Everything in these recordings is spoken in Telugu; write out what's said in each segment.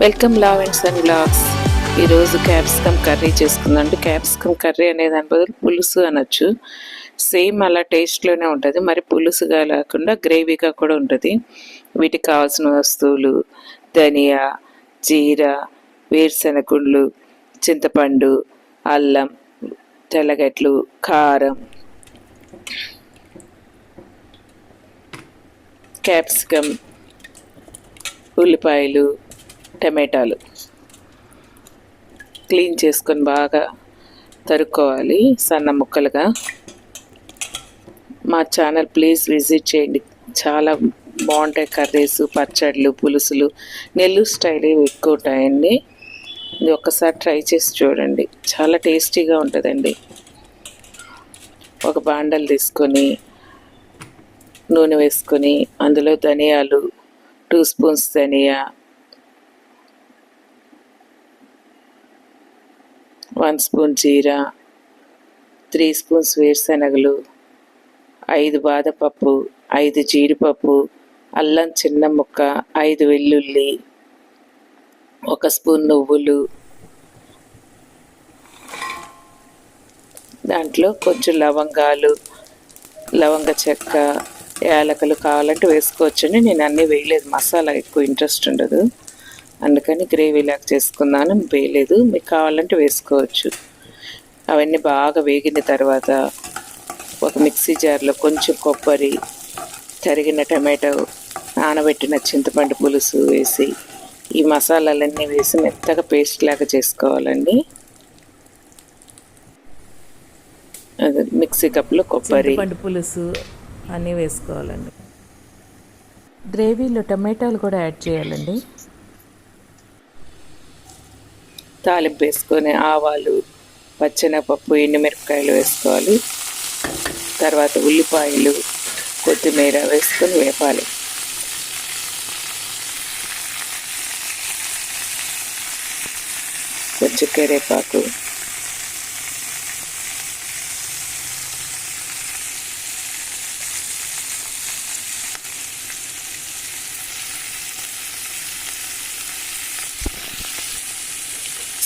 Welcome love and son blogs. ఈరోజు క్యాప్సికమ్ కర్రీ చేసుకుందండి. క్యాప్సికమ్ కర్రీ అనే దాని బదులు పులుసు అనొచ్చు. సేమ్ అలా టేస్ట్లోనే ఉంటుంది, మరి పులుసుగా లేకుండా గ్రేవీగా కూడా ఉంటుంది. వీటికి కావాల్సిన వస్తువులు: ధనియా, జీరా, వేరుశనగుళ్ళు, చింతపండు, అల్లం, తెల్లగడ్డలు, కారం, క్యాప్సికమ్, ఉల్లిపాయలు, టమాటాలు. క్లీన్ చేసుకొని బాగా తరుక్కోవాలి సన్న ముక్కలుగా. మా ఛానల్ ప్లీజ్ విజిట్ చేయండి, చాలా బాగుంటాయి కర్రీస్, పచ్చళ్ళు, పులుసులు. నెల్లూరు స్టైల్ ఎక్కువ ఉంటాయండి. ఇది ఒక్కసారి ట్రై చేసి చూడండి, చాలా టేస్టీగా ఉంటుందండి. ఒక బాండలు తీసుకొని నూనె వేసుకొని అందులో ధనియాలు 2 స్పూన్స్ ధనియా, 1 స్పూన్ జీరా, 3 స్పూన్స్ వేరుశనగలు, 5 బాదపప్పు, 5 జీడిపప్పు, అల్లం చిన్న ముక్క, 5 వెల్లుల్లి, 1 స్పూన్ నువ్వులు, దాంట్లో కొంచెం లవంగాలు, లవంగ చెక్క, యాలకులు కావాలంటే వేసుకోవచ్చండి. నేను అన్నీ వేయలేదు, మసాలా ఎక్కువ ఇంట్రెస్ట్ ఉండదు, అందుకని గ్రేవీలాగా చేసుకున్నాను, వేయలేదు. మీకు కావాలంటే వేసుకోవచ్చు. అవన్నీ బాగా వేగిన తర్వాత ఒక మిక్సీ జార్లో కొంచెం కొబ్బరి, తరిగిన టమాటో, నానబెట్టిన చింతపండు పులుసు వేసి ఈ మసాలాలన్నీ వేసి మెత్తగా పేస్ట్ లాగా చేసుకోవాలండి. అది మిక్సీ కప్లో కొబ్బరి, చింతపండు పులుసు అన్నీ వేసుకోవాలండి. గ్రేవీలో టమాటాలు కూడా యాడ్ చేయాలండి. తాలింపు వేసుకొని ఆవాలు, పచ్చెనగపప్పు, ఎండుమిరపకాయలు వేసుకోవాలి. తర్వాత ఉల్లిపాయలు, కొత్తిమీర వేసుకొని వేపాలి. కొంచెం కరివేపాకు,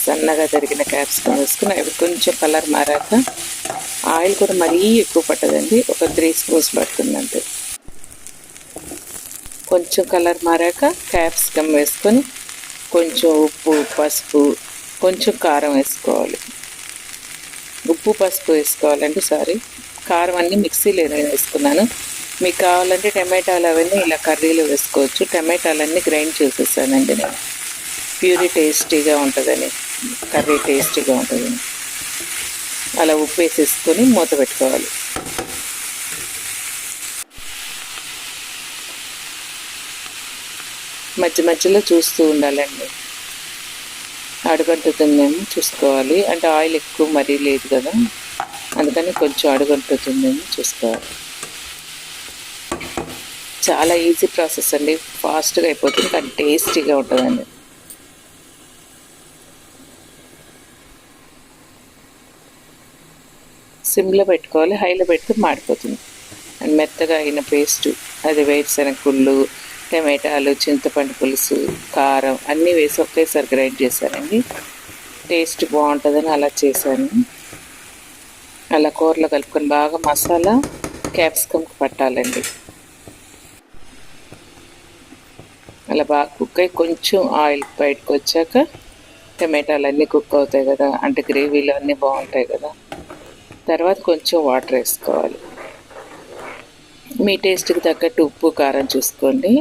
సన్నగా తరిగిన క్యాప్సికమ్ వేసుకుని అవి కొంచెం కలర్ మారాక, ఆయిల్ కూడా మరీ ఎక్కువ పట్టదండి, ఒక 3 స్పూన్స్ పడుతుందంటే. కొంచెం కలర్ మారాక క్యాప్సికమ్ వేసుకొని కొంచెం ఉప్పు, పసుపు, కొంచెం కారం వేసుకోవాలి. ఉప్పు పసుపు వేసుకోవాలండి, కారం అన్నీ మిక్సీలో వేసుకున్నాను. మీకు కావాలంటే టమాటాలు అవన్నీ ఇలా కర్రీలో వేసుకోవచ్చు. టమాటాలన్నీ గ్రైండ్ చేసేసానండి నేను, ప్యూరీ టేస్టీగా ఉంటుందని, కర్రీ టేస్టీగా ఉంటుంది. అలా ఉప్పు వేసేసుకొని మూత పెట్టుకోవాలి. మధ్య మధ్యలో చూస్తూ ఉండాలండి, అడుగంటుతుందేమో చూసుకోవాలి. అంటే ఆయిల్ ఎక్కువ మరీ లేదు కదా, అందుకని కొంచెం అడుగంటుతుందేమో చూసుకోవాలి. చాలా ఈజీ ప్రాసెస్ అండి, ఫాస్ట్గా అయిపోతుంది, కానీ టేస్టీగా ఉంటుందండి. సిమ్లో పెట్టుకోవాలి, హైలో పెడితే మాడిపోతుంది. అండ్ మెత్తగా అయిన పేస్టు, అది వేరుశనగుళ్ళు, టమాటాలు, చింతపండు పులుసు, కారం అన్నీ వేసి ఒకేసారి గ్రైండ్ చేశానండి. టేస్ట్ బాగుంటుందని అలా చేశాను. అలా కూరలో కలుపుకొని బాగా మసాలా క్యాప్సికమ్కి పట్టాలండి. అలా బాగా కుక్ అయ్యి కొంచెం ఆయిల్ బయటకు వచ్చాక టమాటాలు అన్నీ కుక్ అవుతాయి కదా, అంటే గ్రేవీలో అన్నీ బాగుంటాయి కదా. తర్వాత కొంచెం వాటర్ వేసుకోవాలి. మీ టేస్ట్కి తగ్గట్టు ఉప్పు, కారం చూసుకోండి.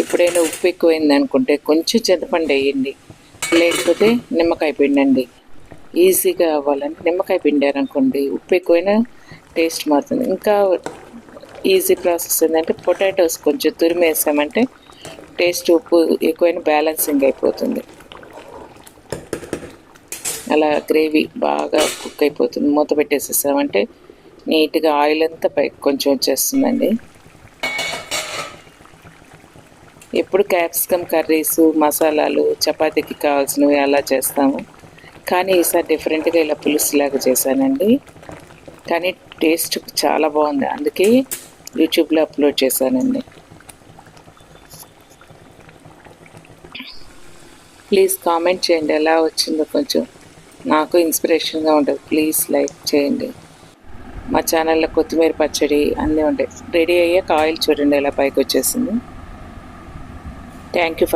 ఎప్పుడైనా ఉప్పు ఎక్కువైంది అనుకుంటే కొంచెం చింతపండు వేయండి, లేకపోతే నిమ్మకాయ పిండండి. ఈజీగా అవ్వాలని నిమ్మకాయ పిండారనుకోండి, ఉప్పు ఎక్కువైనా టేస్ట్ మారుతుంది. ఇంకా ఈజీ ప్రాసెస్ ఏంటంటే పొటాటోస్ కొంచెం తురిమేసామంటే టేస్ట్ ఉప్పు ఎక్కువైనా బ్యాలెన్సింగ్ అయిపోతుంది. అలా గ్రేవీ బాగా కుక్ అయిపోతుంది. మూత పెట్టేసేసామంటే నీట్గా ఆయిల్ అంతా పైకి కొంచెం వచ్చేస్తుందండి. ఎప్పుడు క్యాప్సికమ్ కర్రీస్ మసాలాలు చపాతీకి కావాల్సినవి అలా చేస్తాము, కానీ ఈసారి డిఫరెంట్గా ఇలా పులుసులాగా చేశానండి. కానీ టేస్ట్ చాలా బాగుంది, అందుకే యూట్యూబ్లో అప్లోడ్ చేశానండి. ప్లీజ్ కామెంట్ చేయండి ఎలా వచ్చిందో, కొంచెం నాకు ఇన్స్పిరేషన్గా ఉంటుంది. ప్లీజ్ లైక్ చేయండి. మా ఛానల్లో కొత్తిమీర పచ్చడి అన్నీ ఉంటాయి. రెడీ అయ్యాక ఆయిల్ చూడండి ఎలా పైకి వచ్చేసింది. Thank you for